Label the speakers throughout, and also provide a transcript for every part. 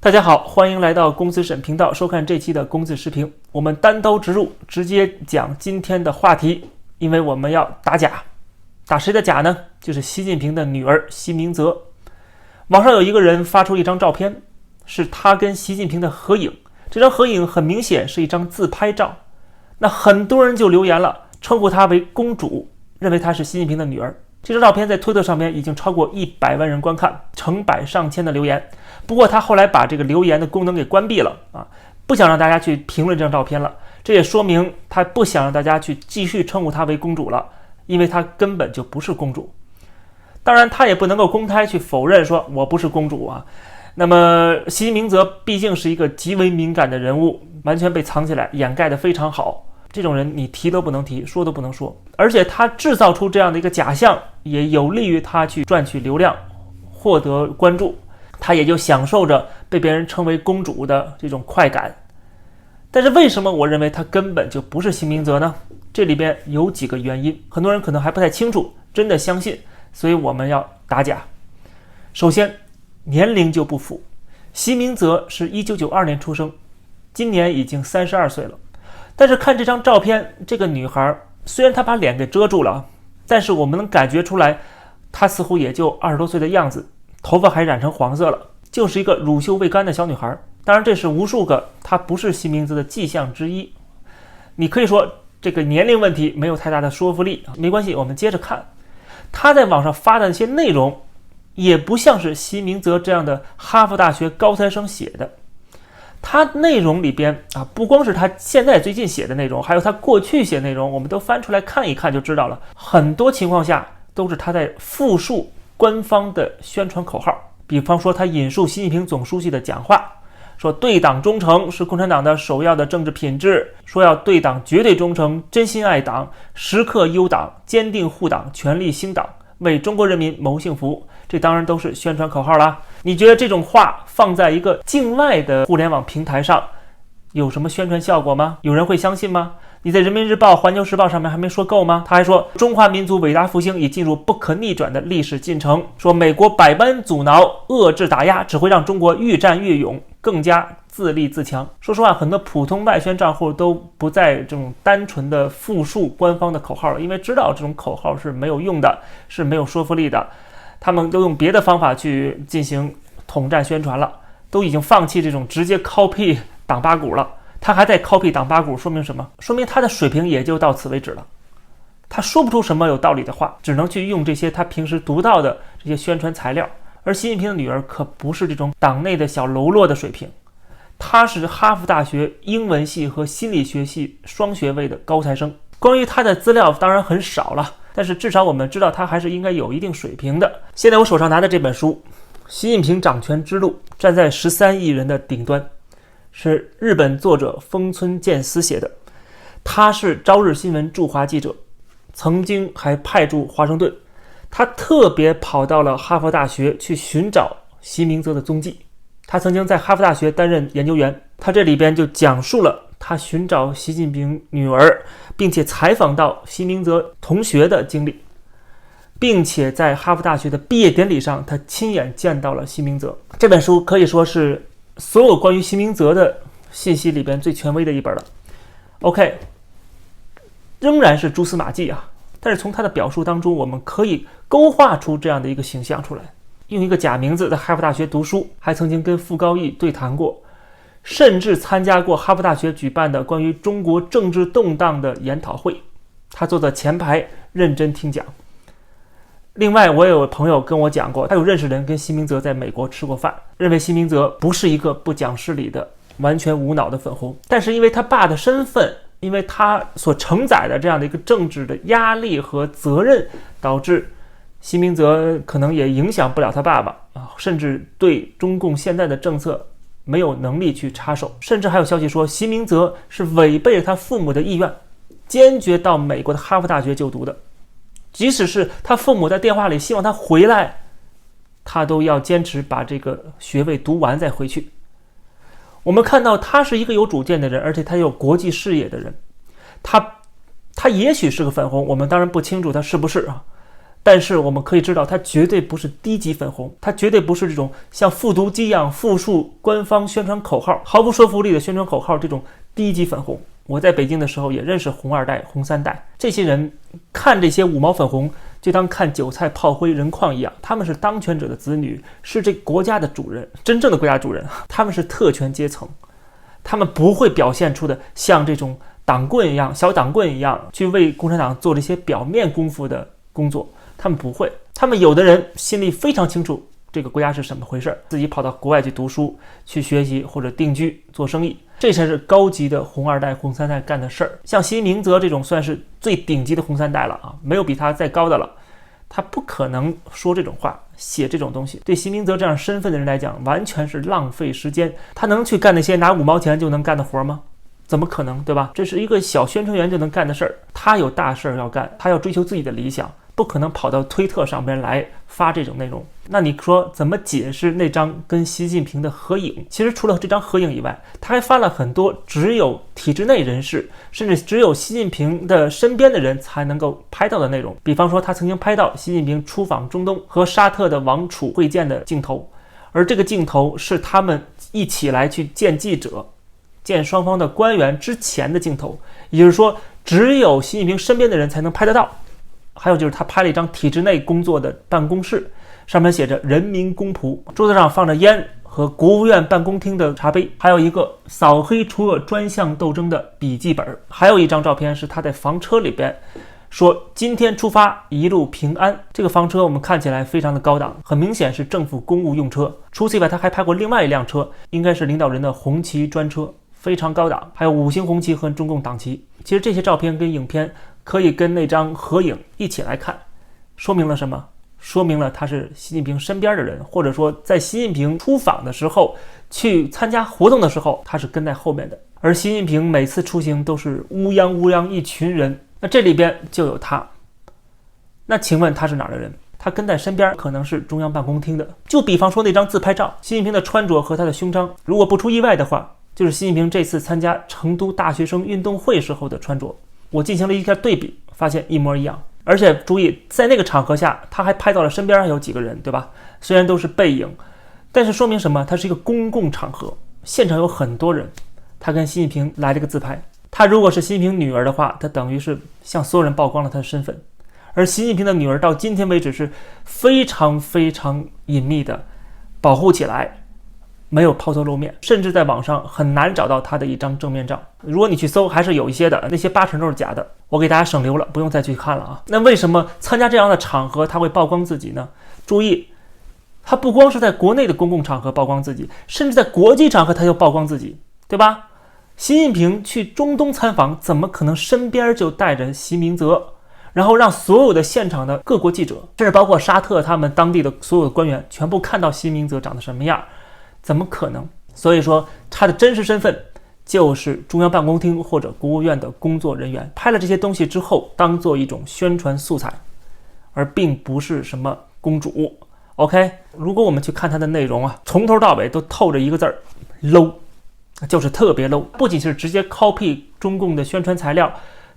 Speaker 1: 大家好，欢迎来到公子沈频道，收看这期的公子视频。我们单刀直入，直接讲今天的话题，因为我们要打假。打谁的假呢？就是习近平的女儿习明泽。网上有一个人发出一张照片，是他跟习近平的合影，这张合影很明显是一张自拍照。那很多人就留言了，称呼她为公主，认为她是习近平的女儿。这张照片在推特上面已经超过100万人观看，成百上千的留言。不过他后来把这个留言的功能给关闭了不想让大家去评论这张照片了。这也说明他不想让大家去继续称呼她为公主了，因为她根本就不是公主。当然他也不能够公开去否认说我不是公主那么习明泽毕竟是一个极为敏感的人物，完全被藏起来，掩盖得非常好。这种人你提都不能提，说都不能说。而且他制造出这样的一个假象，也有利于他去赚取流量，获得关注，他也就享受着被别人称为公主的这种快感。但是为什么我认为他根本就不是习明泽呢？这里边有几个原因，很多人可能还不太清楚，真的相信，所以我们要打假。首先，年龄就不符。习明泽是1992年出生，今年已经32岁了。但是看这张照片，这个女孩虽然她把脸给遮住了，但是我们能感觉出来，她似乎也就20多岁的样子，头发还染成黄色了，就是一个乳臭未干的小女孩。当然这是无数个她不是习明泽的迹象之一。你可以说这个年龄问题没有太大的说服力，没关系，我们接着看。她在网上发的那些内容也不像是习明泽这样的哈佛大学高材生写的。他内容里边不光是他现在最近写的内容，还有他过去写的内容，我们都翻出来看一看就知道了。很多情况下都是他在复述官方的宣传口号，比方说他引述习近平总书记的讲话，说对党忠诚是共产党的首要的政治品质，说要对党绝对忠诚，真心爱党，时刻忧党，坚定护党，全力兴党，为中国人民谋幸福。这当然都是宣传口号啦。你觉得这种话放在一个境外的互联网平台上有什么宣传效果吗？有人会相信吗？你在人民日报、环球时报上面还没说够吗？他还说中华民族伟大复兴已进入不可逆转的历史进程，说美国百般阻挠、遏制打压只会让中国愈战愈勇，更加自立自强。说实话，很多普通外宣账户都不再这种单纯的复述官方的口号了，因为知道这种口号是没有用的，是没有说服力的。他们都用别的方法去进行统战宣传了，都已经放弃这种直接 copy 党八股了。他还在 copy 党八股，说明什么？说明他的水平也就到此为止了。他说不出什么有道理的话，只能去用这些他平时读到的这些宣传材料。而习近平的女儿可不是这种党内的小喽啰的水平，她是哈佛大学英文系和心理学系双学位的高材生。关于她的资料当然很少了，但是至少我们知道他还是应该有一定水平的。现在我手上拿的这本书《习近平掌权之路》，站在13亿人的顶端，是日本作者丰村健司写的。他是朝日新闻驻华记者，曾经还派驻华盛顿。他特别跑到了哈佛大学去寻找习明泽的踪迹。他曾经在哈佛大学担任研究员。他这里边就讲述了他寻找习近平女儿，并且采访到习明泽同学的经历，并且在哈佛大学的毕业典礼上，他亲眼见到了习明泽。这本书可以说是所有关于习明泽的信息里边最权威的一本了。OK， 仍然是蛛丝马迹但是从他的表述当中，我们可以勾画出这样的一个形象出来。用一个假名字在哈佛大学读书，还曾经跟傅高义对谈过，甚至参加过哈佛大学举办的关于中国政治动荡的研讨会，他坐在前排认真听讲。另外我有朋友跟我讲过，他有认识人跟习明泽在美国吃过饭，认为习明泽不是一个不讲事理的完全无脑的粉红，但是因为他爸的身份，因为他所承载的这样的一个政治的压力和责任，导致习明泽可能也影响不了他爸爸甚至对中共现在的政策没有能力去插手。甚至还有消息说，习明泽是违背了他父母的意愿，坚决到美国的哈佛大学就读的。即使是他父母在电话里希望他回来，他都要坚持把这个学位读完再回去。我们看到他是一个有主见的人，而且他有国际视野的人。他也许是个粉红，我们当然不清楚他是不是但是我们可以知道，它绝对不是低级粉红，它绝对不是这种像复读机一样复述官方宣传口号、毫不说服力的宣传口号这种低级粉红。我在北京的时候也认识红二代、红三代，这些人看这些五毛粉红就当看韭菜炮灰人矿一样，他们是当权者的子女，是这国家的主人，真正的国家主人，他们是特权阶层，他们不会表现出的像这种党棍一样、小党棍一样去为共产党做这些表面功夫的工作，他们不会。他们有的人心里非常清楚这个国家是怎么回事，自己跑到国外去读书、去学习或者定居做生意，这才是高级的红二代、红三代干的事儿。像习明泽这种算是最顶级的红三代了啊，没有比他再高的了。他不可能说这种话、写这种东西。对习明泽这样身份的人来讲，完全是浪费时间。他能去干那些拿5毛钱就能干的活吗？怎么可能，对吧？这是一个小宣传员就能干的事儿。他有大事要干，他要追求自己的理想，不可能跑到推特上边来发这种内容。那你说怎么解释那张跟习近平的合影？其实除了这张合影以外，他还发了很多只有体制内人士，甚至只有习近平的身边的人才能够拍到的内容。比方说，他曾经拍到习近平出访中东和沙特的王储会见的镜头，而这个镜头是他们一起来去见记者、见双方的官员之前的镜头，也就是说，只有习近平身边的人才能拍得到。还有就是他拍了一张体制内工作的办公室，上面写着人民公仆，桌子上放着烟和国务院办公厅的茶杯，还有一个扫黑除恶专项斗争的笔记本，还有一张照片是他在房车里边说今天出发一路平安。这个房车我们看起来非常的高档，很明显是政府公务用车。除此以外，他还拍过另外一辆车，应该是领导人的红旗专车，非常高档，还有5星红旗和中共党旗。其实这些照片跟影片可以跟那张合影一起来看，说明了什么？说明了他是习近平身边的人，或者说在习近平出访的时候、去参加活动的时候，他是跟在后面的。而习近平每次出行都是乌泱乌泱一群人，那这里边就有他。那请问他是哪儿的人？他跟在身边可能是中央办公厅的。就比方说那张自拍照，习近平的穿着和他的胸章，如果不出意外的话，就是习近平这次参加成都大学生运动会时候的穿着。我进行了一下对比，发现一模一样。而且注意，在那个场合下，他还拍到了身边还有几个人，对吧？虽然都是背影，但是说明什么？它是一个公共场合，现场有很多人，他跟习近平来了个自拍。他如果是习近平女儿的话，他等于是向所有人曝光了他的身份。而习近平的女儿到今天为止是非常非常隐秘的保护起来，没有抛头露面，甚至在网上很难找到他的一张正面照。如果你去搜，还是有一些的，那些8成都是假的，我给大家省流了，不用再去看了啊。那为什么参加这样的场合他会曝光自己呢？注意，他不光是在国内的公共场合曝光自己，甚至在国际场合他就曝光自己，对吧？习近平去中东参访，怎么可能身边就带着习明泽，然后让所有的现场的各国记者，甚至包括沙特他们当地的所有的官员全部看到习明泽长得什么样？怎么可能？所以说他的真实身份就是中央办公厅或者国务院的工作人员，拍了这些东西之后当做一种宣传素材，而并不是什么公主。 OK， 如果我们去看它的内容啊，从头到尾都透着一个字儿 low， 就是特别 low。 不仅是直接 copy 中共的宣传材料，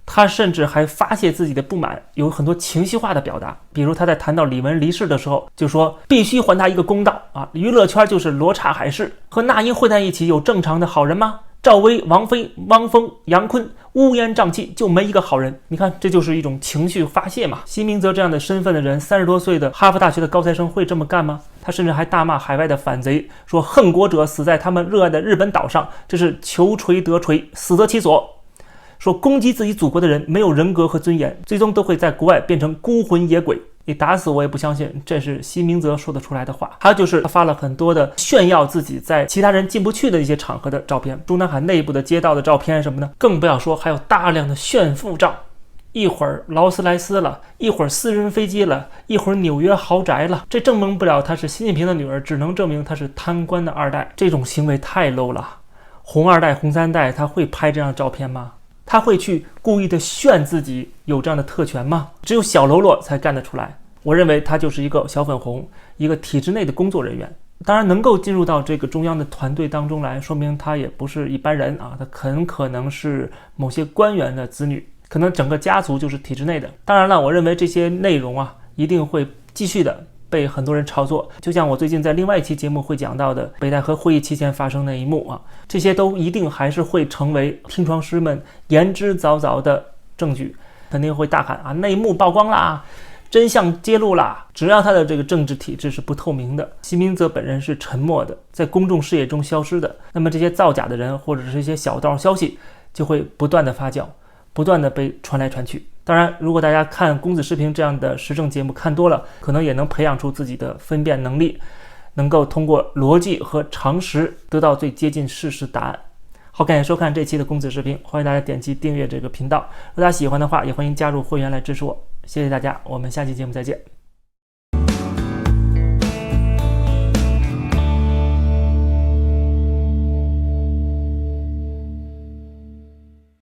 Speaker 1: 他甚至还发泄自己的不满，有很多情绪化的表达。比如他在谈到李玟离世的时候，就说必须还他一个公道啊！娱乐圈就是罗刹海市，和那英混在一起有正常的好人吗？赵薇、王菲、汪峰、杨坤乌烟瘴气，就没一个好人。你看，这就是一种情绪发泄嘛。习明泽这样的身份的人，30多岁的哈佛大学的高材生会这么干吗？他甚至还大骂海外的反贼，说恨国者死在他们热爱的日本岛上，这是求锤得锤，死得其所。说攻击自己祖国的人没有人格和尊严，最终都会在国外变成孤魂野鬼。你打死我也不相信这是习明泽说得出来的话。还有就是他发了很多的炫耀自己在其他人进不去的一些场合的照片，中南海内部的街道的照片什么的，更不要说还有大量的炫富照，一会儿劳斯莱斯了，一会儿私人飞机了，一会儿纽约豪宅了。这证明不了她是习近平的女儿，只能证明她是贪官的二代。这种行为太 low 了。红二代、红三代他会拍这样的照片吗？他会去故意的炫自己有这样的特权吗？只有小喽啰才干得出来。我认为他就是一个小粉红，一个体制内的工作人员。当然能够进入到这个中央的团队当中来，说明他也不是一般人啊，他很可能是某些官员的子女，可能整个家族就是体制内的。当然了，我认为这些内容啊，一定会继续的被很多人炒作。就像我最近在另外一期节目会讲到的北戴河会议期间发生那一幕啊，这些都一定还是会成为听床师们言之凿凿的证据，肯定会大喊啊，内幕曝光啦，真相揭露啦。只要他的这个政治体制是不透明的，席明泽本人是沉默的，在公众视野中消失的，那么这些造假的人或者是一些小道消息就会不断的发酵，不断的被传来传去。当然，如果大家看公子视频这样的时政节目看多了，可能也能培养出自己的分辨能力，能够通过逻辑和常识得到最接近事实答案。好，感谢收看这期的公子视频，欢迎大家点击订阅这个频道。如果大家喜欢的话，也欢迎加入会员来支持我。谢谢大家，我们下期节目再见。